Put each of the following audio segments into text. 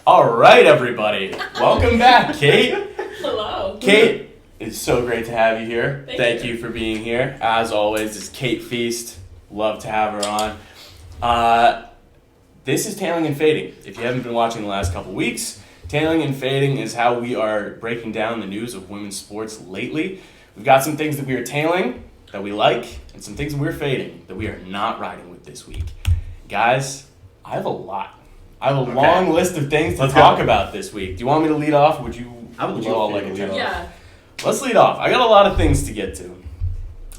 All right, everybody. Welcome back, Kate. Hello. Kate, it's so great to have you here. Thank you for being here. As always, it's Kate Feast. Love to have her on. This is Tailing and Fading. If you haven't been watching the last couple weeks, Tailing and Fading is how we are breaking down the news of women's sports lately. We've got some things that we are tailing that we like, and some things that we're fading that we are not riding with this week. Guys, I have a lot. I have a long list of things to talk about this week. Do you want me to lead off? Would you all like to lead off? Yeah. Let's lead off. I got a lot of things to get to.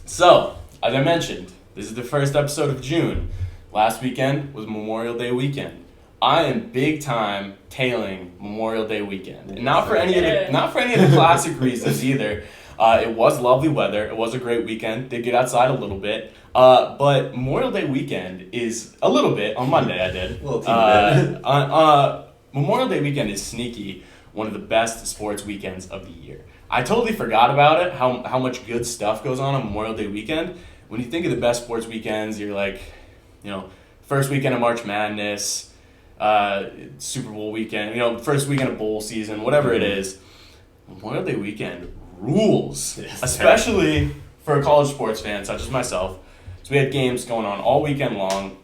So, as I mentioned, this is the first episode of June. Last weekend was Memorial Day weekend. I am big time tailing Memorial Day weekend, and not for any of the classic reasons either. It was lovely weather. It was a great weekend. Did get outside a little bit. But Memorial Day weekend is a little bit. On Monday I did. Memorial Day weekend is sneaky one of the best sports weekends of the year. I totally forgot about it, how much good stuff goes on Memorial Day weekend. When you think of the best sports weekends, you're like, first weekend of March Madness, Super Bowl weekend, first weekend of bowl season, whatever it is. Memorial Day weekend rules, especially for a college sports fan such as myself. So we had games going on all weekend long.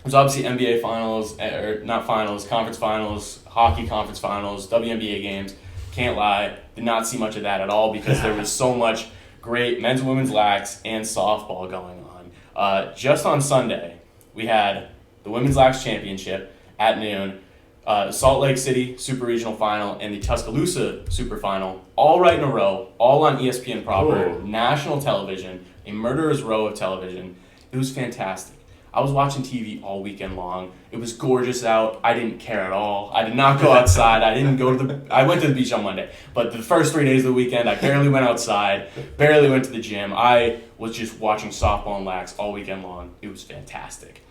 There's obviously NBA finals, or not finals, conference finals, hockey conference finals, WNBA games. Can't lie, did not see much of that at all because there was so much great men's and women's lax and softball going on. Just on Sunday, we had the Women's Lax Championship at noon, Salt Lake City Super Regional Final, and the Tuscaloosa Super Final, all right in a row, all on ESPN proper, national television, a murderer's row of television. It was fantastic. I was watching TV all weekend long. It was gorgeous out. I didn't care at all. I did not go outside. I went to the beach on Monday, but the first 3 days of the weekend, I barely went outside, barely went to the gym. I was just watching softball and lax all weekend long. It was fantastic.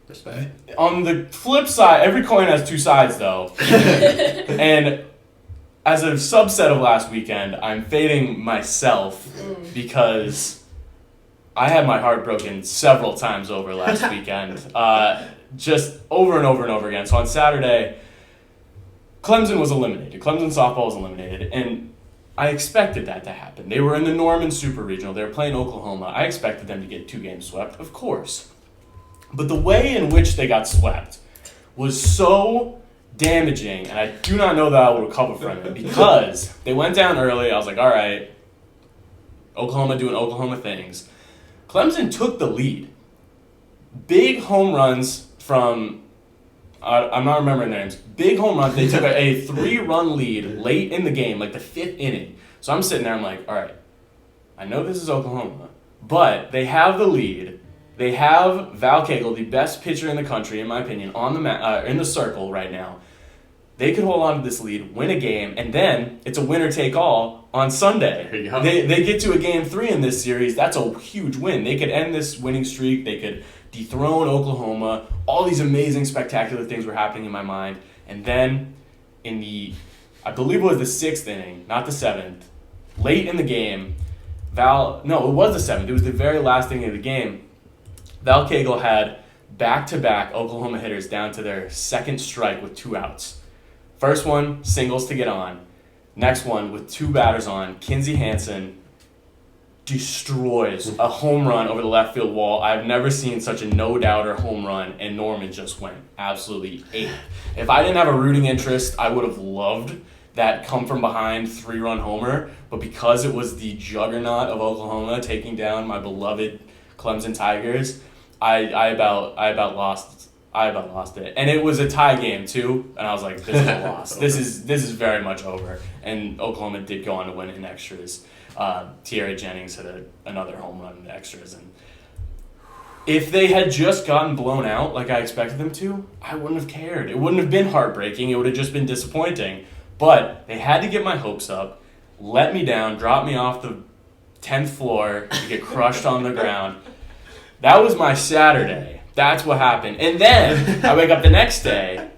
Respect. On the flip side, every coin has two sides, though. And as a subset of last weekend, I'm fading myself because I had my heart broken several times over last weekend. Just over and over and over again. So on Saturday, Clemson was eliminated. Clemson softball was eliminated. And I expected that to happen. They were in the Norman Super Regional. They were playing Oklahoma. I expected them to get 2 games swept, of course. But the way in which they got swept was so damaging, and I do not know that I will recover from it because they went down early. I was like, all right, Oklahoma doing Oklahoma things. Clemson took the lead. Big home runs from, I'm not remembering their names, big home runs. They took a 3-run lead late in the game, like the 5th inning. So I'm sitting there, I'm like, all right, I know this is Oklahoma, but they have the lead. They have Val Cagle, the best pitcher in the country, in my opinion, on the in the circle right now. They could hold on to this lead, win a game, and then it's a winner-take-all on Sunday. There you go. They get to a Game 3 in this series. That's a huge win. They could end this winning streak. They could dethrone Oklahoma. All these amazing, spectacular things were happening in my mind. And then in I believe it was the 6th inning, not the 7th, late in the game, it was the 7th. It was the very last inning of the game. Val Cagle had back-to-back Oklahoma hitters down to their second strike with 2 outs. First one, singles to get on. Next one, with 2 batters on, Kinsey Hansen destroys a home run over the left field wall. I've never seen such a no-doubter home run, and Norman just went absolutely ape. If I didn't have a rooting interest, I would have loved that come-from-behind 3-run homer, but because it was the juggernaut of Oklahoma taking down my beloved Clemson Tigers, I about lost it, and it was a tie game too. And I was like, "This is a loss. This is very much over." And Oklahoma did go on to win in extras. Tierra Jennings hit another home run in extras, and if they had just gotten blown out like I expected them to, I wouldn't have cared. It wouldn't have been heartbreaking. It would have just been disappointing. But they had to get my hopes up, let me down, drop me off the 10th floor to get crushed on the ground. That was my Saturday. That's what happened. And then I wake up the next day,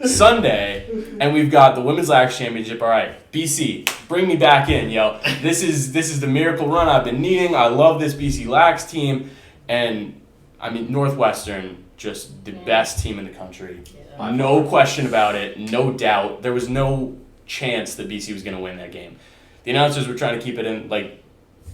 Sunday, and we've got the Women's Lax Championship. All right, BC, bring me back in, yo. This is the miracle run I've been needing. I love this BC Lax team. And, I mean, Northwestern just the best team in the country. Yeah. No question about it. No doubt. There was no chance that BC was going to win that game. The announcers were trying to keep it in, like,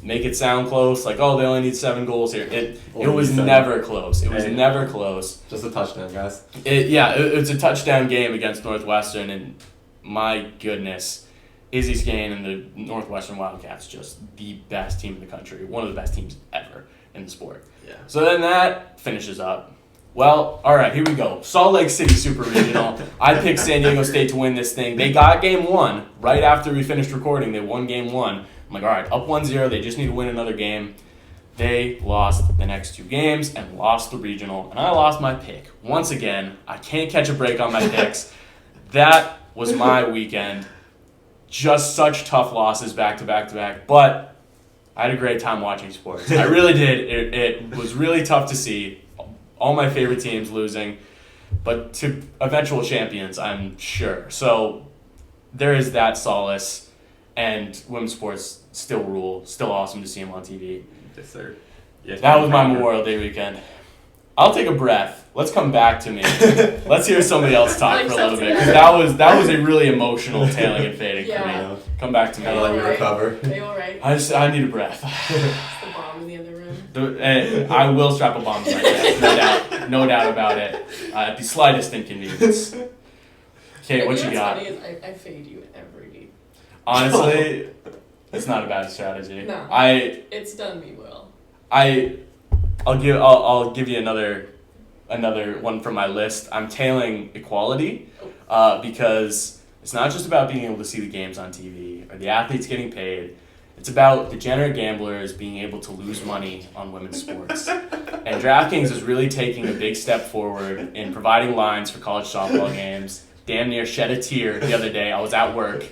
make it sound close, like, oh, they only need 7 goals here. It was never close. It was never close. Just a touchdown, guys. It's a touchdown game against Northwestern, and my goodness, Izzy, Scane, and the Northwestern Wildcats, just the best team in the country. One of the best teams ever in the sport. Yeah. So then that finishes up. Well, all right, here we go. Salt Lake City Super Regional. I picked San Diego State to win this thing. They got game 1 right after we finished recording. They won game 1. I'm like, all right, up 1-0. They just need to win another game. They lost the next 2 games and lost the regional, and I lost my pick. Once again, I can't catch a break on my picks. That was my weekend. Just such tough losses back to back to back, but I had a great time watching sports. I really did. It was really tough to see all my favorite teams losing, but to eventual champions, I'm sure. So there is that solace, and women's sports still rule. Still awesome to see them on TV. Yes, sir. Yeah, That was my Memorial Day weekend. I'll take a breath. Let's come back to me. Let's hear somebody else talk for a little bit, because that was a really emotional tailing and fading for me. Come back to me. Gotta let you recover. Are you alright? I need a breath. The bomb in the other room. I will strap a bomb to my chest, no doubt about it. At the slightest inconvenience. Okay, what you got? What's funny is I fade you every game. Honestly, it's not a bad strategy. No. It's done me well. I'll give you another one from my list. I'm tailing equality, because it's not just about being able to see the games on TV or the athletes getting paid. It's about degenerate gamblers being able to lose money on women's sports. And DraftKings is really taking a big step forward in providing lines for college softball games. Damn near shed a tear the other day. I was at work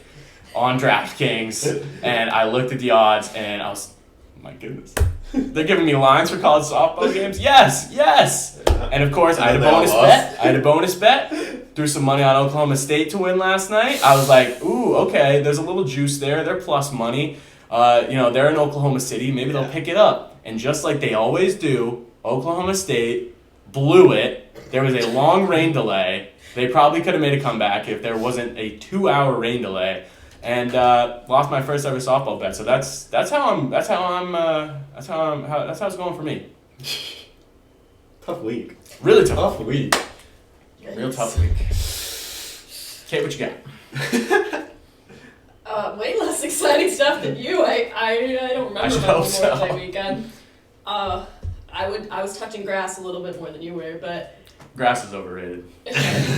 on DraftKings, and I looked at the odds, and I was, my goodness. They're giving me lines for college softball games? Yes! And of course, I had a bonus bet. Threw some money on Oklahoma State to win last night. I was like, ooh, okay, there's a little juice there. They're plus money. They're in Oklahoma City. Maybe they'll pick it up. And just like they always do, Oklahoma State blew it. There was a long rain delay. They probably could have made a comeback if there wasn't a 2-hour rain delay. And lost my first ever softball bet. So that's how it's going for me. Tough week. Really tough. Tough week. Real tough week. Okay, what you got? Way less exciting stuff than you. I don't remember should my hope Memorial so. Day weekend. I was touching grass a little bit more than you were, but Grass is overrated.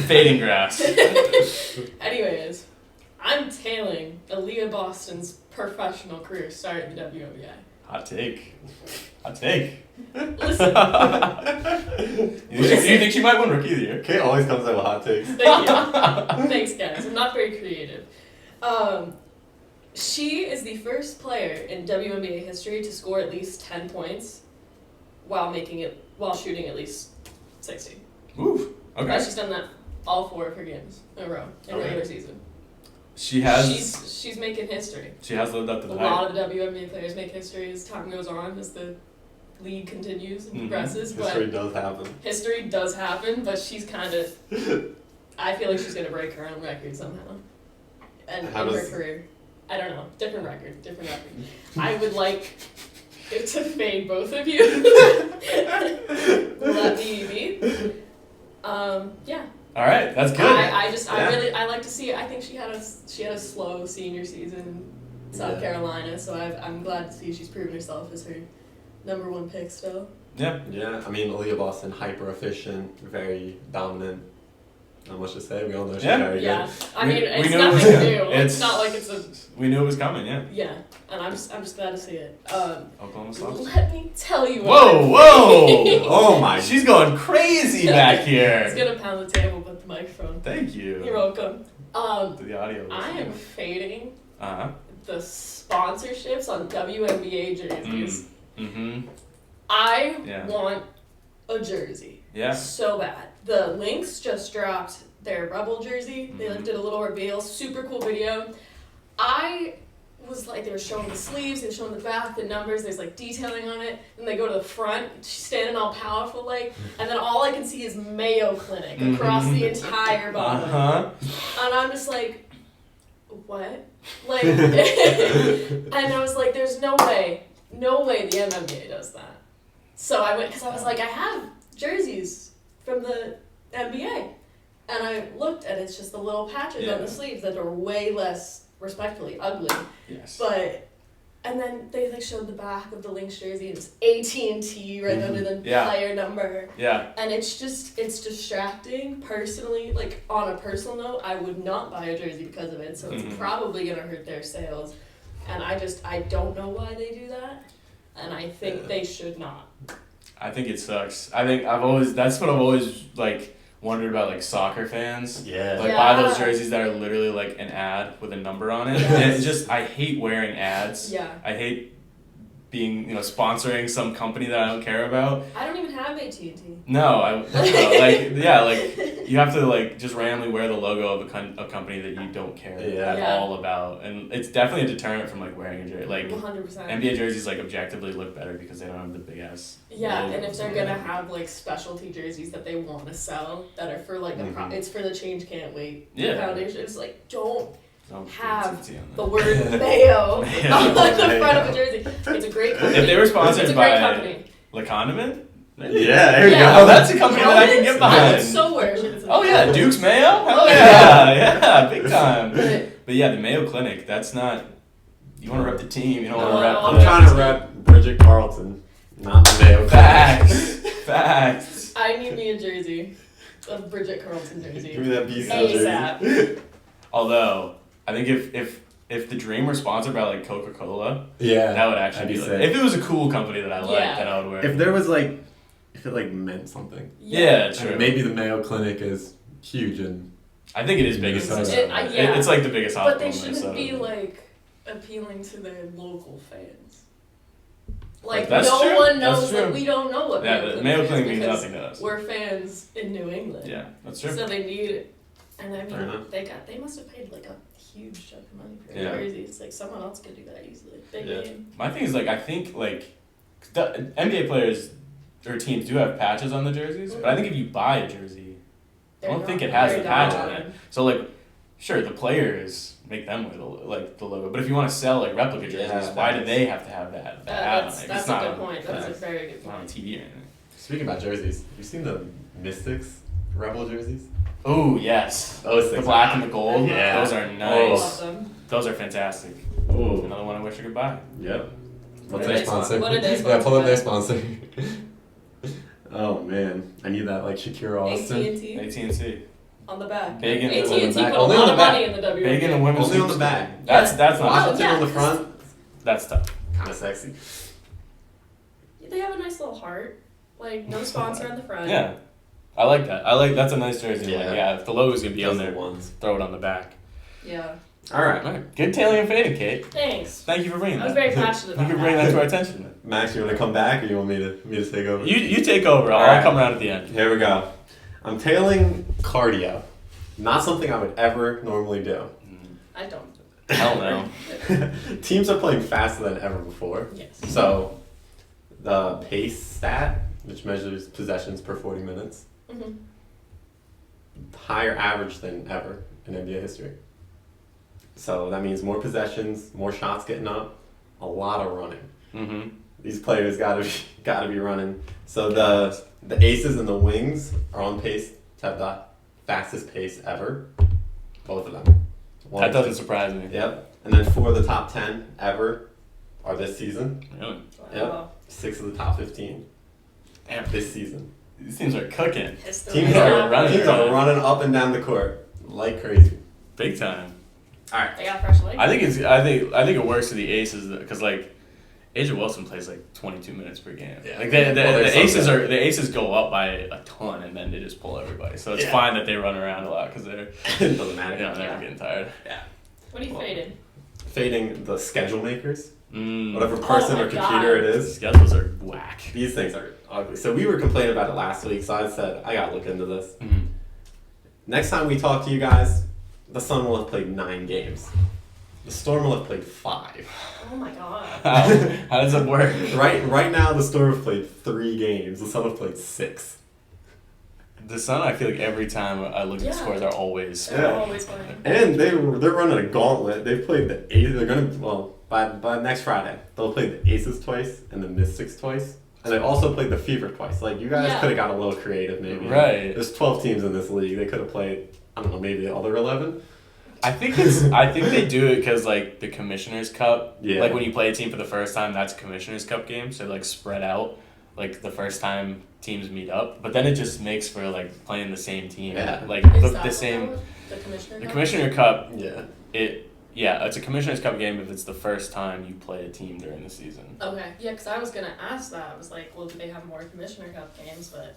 Fading grass. anyways, I'm tailing Aliyah Boston's professional career start in the WNBA. Hot take. Listen. Do you think she might win Rookie of the Year? Kate always comes out with hot takes. Thank you. Thanks, guys. I'm not very creative. She is the first player in WNBA history to score at least 10 points while shooting at least 60. Ooh, okay. She's done that all 4 of her games in a row in regular season. She has. She's making history. She has lived up to the A hype. lot of the WNBA players make history as time goes on, as the league continues and progresses. History But does happen. history does happen, but she's kind of. I feel like she's gonna break her own record somehow, and in her career. I don't know. Different record. I would like it to fade both of you. Will that be me? Yeah. All right, that's good. I like to see it. I think she had a slow senior season in South Carolina, so I'm glad to see she's proven herself as her number 1 pick still. Yeah. Yeah, I mean, Aliyah Boston, hyper efficient, very dominant. Not much to say. We all know she's very good. Yeah, I mean, We it's knew nothing new. It's not like it's a. We knew it was coming, yeah. Yeah, and I'm just glad to see it. Oklahoma Soft. Let me tell you. Whoa! Oh my! She's going crazy back It's here. gonna pound the table with the microphone. Thank you. You're welcome. To the audio. I am fading Uh-huh. the sponsorships on WNBA jerseys. Mm-hmm. I want a jersey. Yeah. So bad. The Lynx just dropped their Rebel jersey. They did a little reveal. Super cool video. I was like, they were showing the sleeves, they were showing the back, the numbers, there's like detailing on it, and they go to the front, she's standing all powerful like, and then all I can see is Mayo Clinic across the entire bottom. And I'm just like, what? Like, and I was like, there's no way the MMDA does that. So I went, because I was like, I have jerseys from the NBA. And I looked, and it's just the little patches on the sleeves that are way less, respectfully, ugly. Yes. But, and then they like showed the back of the Lynx jersey, and it's AT&T right under the player number. Yeah. And it's distracting, personally. Like, on a personal note, I would not buy a jersey because of it, so it's probably going to hurt their sales. And I don't know why they do that, and I think they should not. I think it sucks. That's what I've always, like, wondered about, like, soccer fans. Yeah. Like, buy those jerseys that are literally, like, an ad with a number on it. Yes. And it's just, I hate wearing ads. Yeah. I hate being, sponsoring some company that I don't care about. I don't even have AT&T. No, you have to, like, just randomly wear the logo of a company that you don't care at all about. And it's definitely a deterrent from, like, wearing a jersey. Like, 100%. NBA jerseys, like, objectively look better because they don't have the big-ass Yeah, logo. and if they're gonna have, like, specialty jerseys that they want to sell that are for, like, it's for the Change Can't Wait Foundation, it's like, don't have the word Mayo on the front of a jersey. It's a great company. If they were sponsored by Le Condiment, yeah, there you go. go. That's a company that I can get I behind. would so wear shirts. Oh yeah, Duke's Mayo? Hell yeah, big time. But yeah, the Mayo Clinic, that's not, you want to rep the team, you don't want to rep I'm trying to rep Bridget Carlton, not the Mayo Clinic. Facts. I need me a jersey. A Bridget Carlton jersey. Give me that BC jersey. Although, I think if the Dream were sponsored by, like, Coca-Cola, yeah, that would actually be like, if it was a cool company that I liked, then I would wear it. If there was, like, if it, like, meant something. Yeah, true. I mean, maybe the Mayo Clinic is huge and I think it is big in Minnesota. It's like the biggest hospital in in Minnesota. But they shouldn't be, like, appealing to their local fans. Like, that's no true. one knows, That's true. like, we don't know what Mayo Clinic means nothing to us. We're fans in New England. Yeah, that's true. So they need it. And I mean, they must have paid, like, a huge chunk of money for jerseys. Like, someone else could do that easily. Big name. My thing is, like, I think, like, the NBA players or teams do have patches on the jerseys, but I think if you buy a jersey, I don't think it has the patch on it. So, like, sure, the players make them wear the logo, but if you want to sell, like, replica jerseys, why do they have to have that ad on it? That's a good point. That's a very good point. Not on TV or anything. Speaking about jerseys, have you seen the Mystics Rebel jerseys? Oh, yes. Those the black and the gold. Yeah. Those are nice. Oh. Those are fantastic. Ooh. Another one I wish I could buy. Yep. What What's their sponsor? What are they Yeah, pull up their sponsor? sponsor. Oh man, I need that, like, Shakira Austin. AT&T. AT&T. On the back. Big in the AT&T back. put a Only lot on of the back. money in the WNBA. Big in the women's Only on the hoops. back. That's not. Washington yeah, on the front. That's tough. Kind of sexy. They have a nice little heart. Like, no sponsor on the front. Yeah. I like that. That's a nice jersey. Yeah. If the logo's gonna be on Those are there, the ones. throw it on the back. Yeah. All right. Good tailing and fading, Kate. Thanks. Thank you for bringing that. I was very passionate about You can bring that to our attention. Max, you want to come back, or you want me to take over? You take over. All I'll right. come around at the end. Here we go. I'm tailing cardio. Not something I would ever normally do. I don't. Hell no. Teams are playing faster than ever before. Yes. So the pace stat, which measures possessions per 40 minutes, Mm-hmm. higher average than ever in NBA history. So that means more possessions, more shots getting up, a lot of running. Mm-hmm. These players gotta be running. So the aces and the wings are on pace to have the fastest pace ever. Both of them. That doesn't surprise me. Yep. And then 4 of the top 10 ever are this season. Really? Yep. 6 of the top 15. Damn. This season. These teams are cooking. Teams are running up and down the court like crazy. Big time. All right. They got fresh legs. I think it works for the aces because, like, Asia Wilson plays like 22 minutes per game. Yeah. Like the aces go up by a ton and then they just pull everybody. So it's fine that they run around a lot because they're It doesn't matter. they're getting tired. Yeah. What are you fading? Fading the schedule makers. Mm. Whatever person my or computer God. it is. Schedules are whack. These things are ugly. So we were complaining about it last week, so I said, I gotta look into this. Mm. Next time we talk to you guys, the Sun will have played 9 games. The Storm will have played 5. Oh my god. How does it work? Right now, the Storm have played 3 games. The Sun have played 6. The Sun, I feel like every time I look at the scores, are always. They're always winning. And they're running a gauntlet. They've played the Aces. They're gonna by next Friday they'll play the Aces twice and the Mystics twice, and they've also played the Fever twice. Like you guys could have got a little creative, maybe. Right. There's 12 teams in this league. They could have played. I don't know, maybe the other 11. I think they do it because like the Commissioner's Cup. Yeah. Like when you play a team for the first time, that's a Commissioner's Cup game. So like spread out, like the first time teams meet up. But then it just makes for like playing the same team. Yeah. Like Is the same. The Commissioner The Cup? Commissioner Cup. Yeah. It's a Commissioner's Cup game if it's the first time you play a team during the season. Okay, yeah, because I was going to ask that. I was like, well, do they have more Commissioner Cup games? But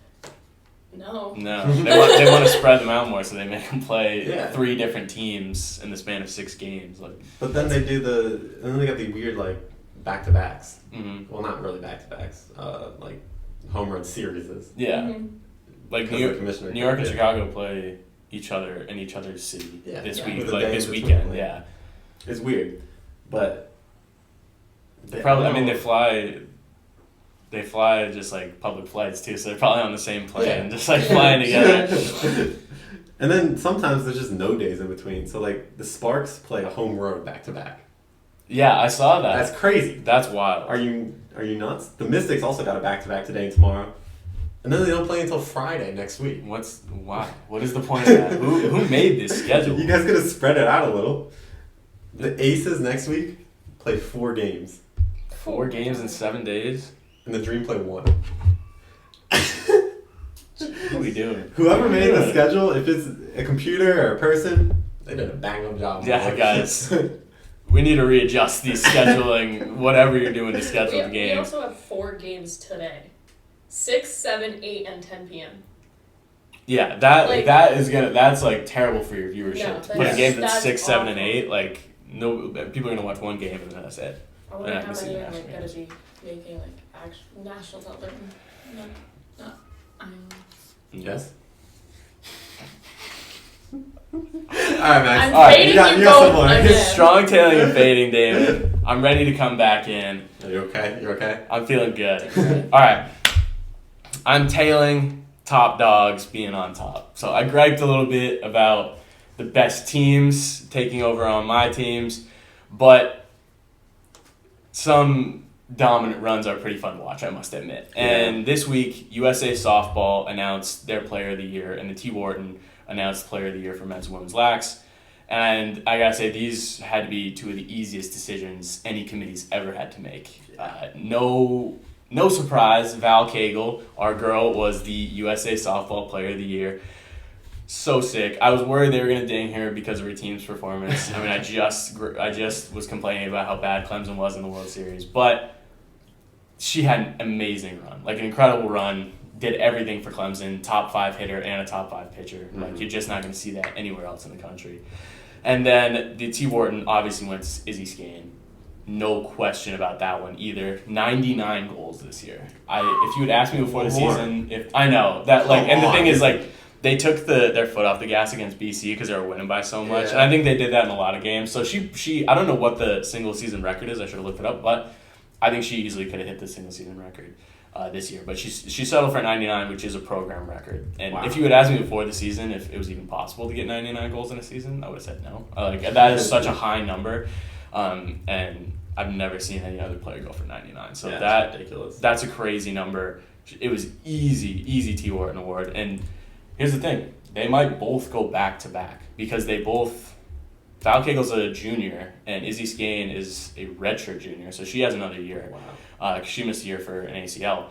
no. No, they want to spread them out more, so they make them play Yeah. 3 different teams in the span of 6 games. Like, But then they got the weird like back-to-backs. mhm. Well, not really back-to-backs. Like home run series. Yeah, Mhm. like Because the Commissioner New York and Cup, Chicago play each other in each other's city this Yeah. week, With a like day this in between, weekend. like- Yeah, It's weird, but they probably. I mean, they fly. They fly just like public flights too, so they're probably on the same plane, just like flying together. And then sometimes there's just no days in between. So like the Sparks play a home road back-to-back. Yeah, I saw that. That's crazy. That's wild. Are you nuts? The Mystics also got a back-to-back today and tomorrow. And then they don't play until Friday next week. Why? What is the point of that? Who made this schedule? You guys could have spread it out a little. The Aces next week play 4 games. 4 games in 7 days. And the Dream play 1. What are we doing? Whoever made the schedule, if it's a computer or a person, they did a bang-up job. Yeah, guys. We need to readjust these scheduling, whatever you're doing to schedule the We games. also have 4 games today. 6, 7, 8, and 10 p.m. Yeah, Like- that's like terrible for your viewership. No, Putting that's- games at that's 6, 7, and awful. 8, like no people are gonna watch one game and then that's it. I wonder Yeah, how I can see many the are like, national going to games. be making like actual national television. No. Yes? Alright, Max. I'm Alright, fading you you got some both more. again. Strong tailing and fading, David. I'm ready to come back in. Are you okay? You okay? I'm feeling good. Alright. I'm tailing top dogs being on top. So I griped a little bit about the best teams taking over on my teams, but some dominant runs are pretty fun to watch, I must admit. And this week, USA Softball announced their Player of the Year, and the T. Wharton announced Player of the Year for men's and women's lax. And I gotta say, these had to be 2 of the easiest decisions any committee's ever had to make. No surprise, Val Cagle, our girl, was the USA Softball Player of the Year. So sick. I was worried they were gonna ding her because of her team's performance. I mean, I just was complaining about how bad Clemson was in the World Series, but she had an amazing run, like an incredible run. Did everything for Clemson, top 5 hitter and a top 5 pitcher. Mm-hmm. Like you're just not gonna see that anywhere else in the country. And then the T. Wharton obviously went to Izzy Scane. No question about that one either. 99 goals this year. If you had asked me before the season, I know that like, and the thing is like, they took their foot off the gas against BC because they were winning by so much, and I think they did that in a lot of games. So she I don't know what the single season record is. I should have looked it up, but I think she easily could have hit the single season record this year. But she settled for 99, which is a program record. And if you had asked me before the season if it was even possible to get 99 goals in a season, I would have said no. Like that is such a high number, and I've never seen any other player go for 99. So that's ridiculous. That's a crazy number. It was easy T. Wharton award. And here's the thing. They might both go back to back because they both... Val Cagle's a junior and Izzy Scane is a redshirt junior, so she has another year. Wow. She missed a year for an ACL.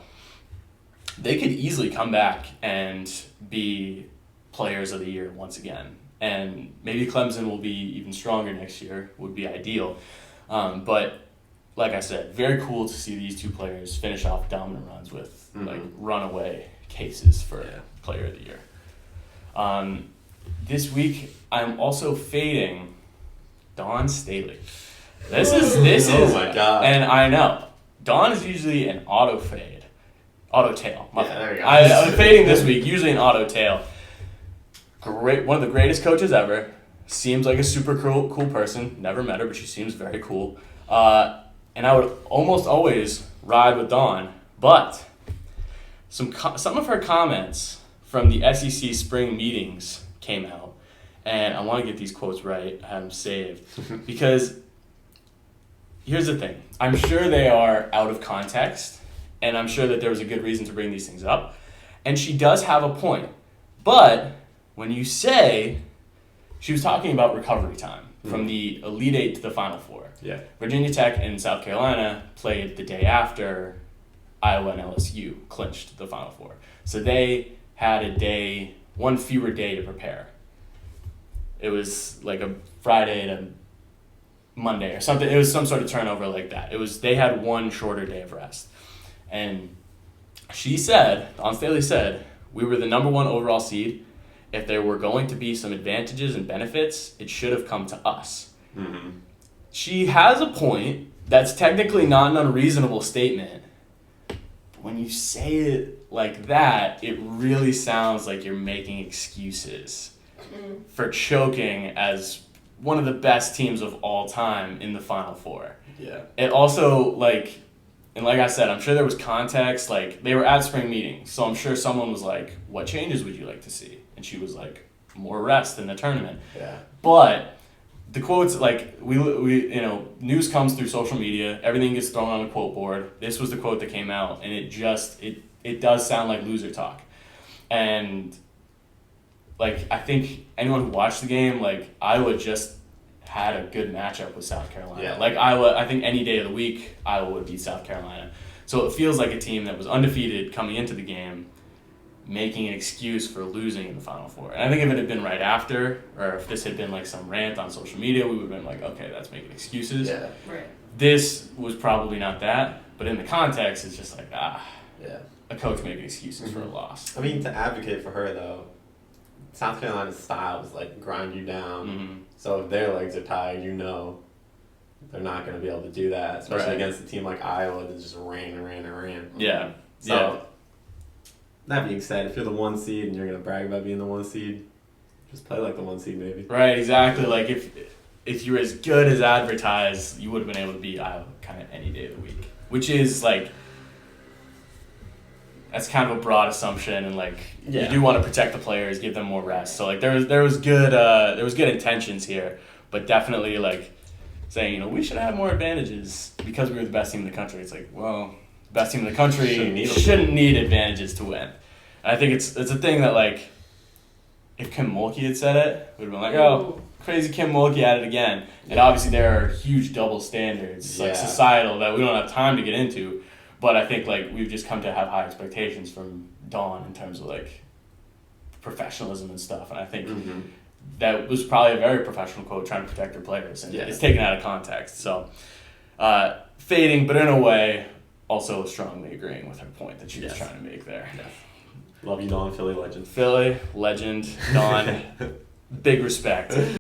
They could easily come back and be players of the year once again. And maybe Clemson will be even stronger next year, would be ideal. But like I said, very cool to see these 2 players finish off dominant runs with like runaway cases for player of the year. This week, I'm also fading Dawn Staley. This is Oh my God. And I know Dawn is usually an auto tail. There you go. I'm fading this week. Usually an auto tail. Great, one of the greatest coaches ever. seems like a super cool person. Never met her, but she seems very cool. And I would almost always ride with Dawn. But some of her comments from the SEC spring meetings came out. And I want to get these quotes right. I have them saved. Because here's the thing. I'm sure they are out of context. And I'm sure that there was a good reason to bring these things up. And she does have a point. But when you say, she was talking about recovery time from the Elite Eight to the Final Four. Yeah. Virginia Tech and South Carolina played the day after Iowa and LSU clinched the Final Four. So they had one fewer day to prepare. It was like a Friday to Monday or something. It was some sort of turnover like that. They had one shorter day of rest. And she said, Dawn Staley said, we were the number 1 overall seed. If there were going to be some advantages and benefits, it should have come to us. Mm-hmm. She has a point. That's technically not an unreasonable statement. But when you say it like that, it really sounds like you're making excuses for choking as one of the best teams of all time in the Final Four. Yeah. It also, and like I said, I'm sure there was context. They were at spring meetings, so I'm sure someone was like, what changes would you like to see? And she was like, more rest in the tournament. Yeah. But the quotes, we news comes through social media. Everything gets thrown on a quote board. This was the quote that came out, and it does sound like loser talk. And, I think anyone who watched the game, Iowa just had a good matchup with South Carolina. Yeah. Iowa, I think any day of the week, Iowa would beat South Carolina. So it feels like a team that was undefeated coming into the game, making an excuse for losing in the Final Four. And I think if it had been right after, or if this had been some rant on social media, we would have been okay, that's making excuses. Yeah. Right. This was probably not that, but in the context, it's just yeah, a coach making excuses for a loss. I mean, to advocate for her, though, South Carolina's style is grind you down. Mm-hmm. So if their legs are tired, they're not going to be able to do that, especially against a team like Iowa that just ran. Yeah. So, that being said, if you're the 1 seed and you're going to brag about being the 1 seed, just play like the 1 seed maybe. Right, exactly. If you're as good as advertised, you would have been able to beat Iowa kind of any day of the week. Which is that's kind of a broad assumption, and you do want to protect the players, give them more rest. So there was good intentions here, but definitely saying we should have more advantages because we were the best team in the country. It's best team in the country shouldn't need advantages to win. And I think it's a thing that if Kim Mulkey had said it, we'd have been oh, crazy Kim Mulkey at it again. And obviously there are huge double standards societal that we don't have time to get into. But I think we've just come to have high expectations from Dawn in terms of professionalism and stuff. And I think that was probably a very professional quote trying to protect her players. And it's taken out of context. So fading, but in a way, also strongly agreeing with her point that she was trying to make there. Yes. Love you, Dawn. Philly legend. Philly legend. Dawn. Big respect.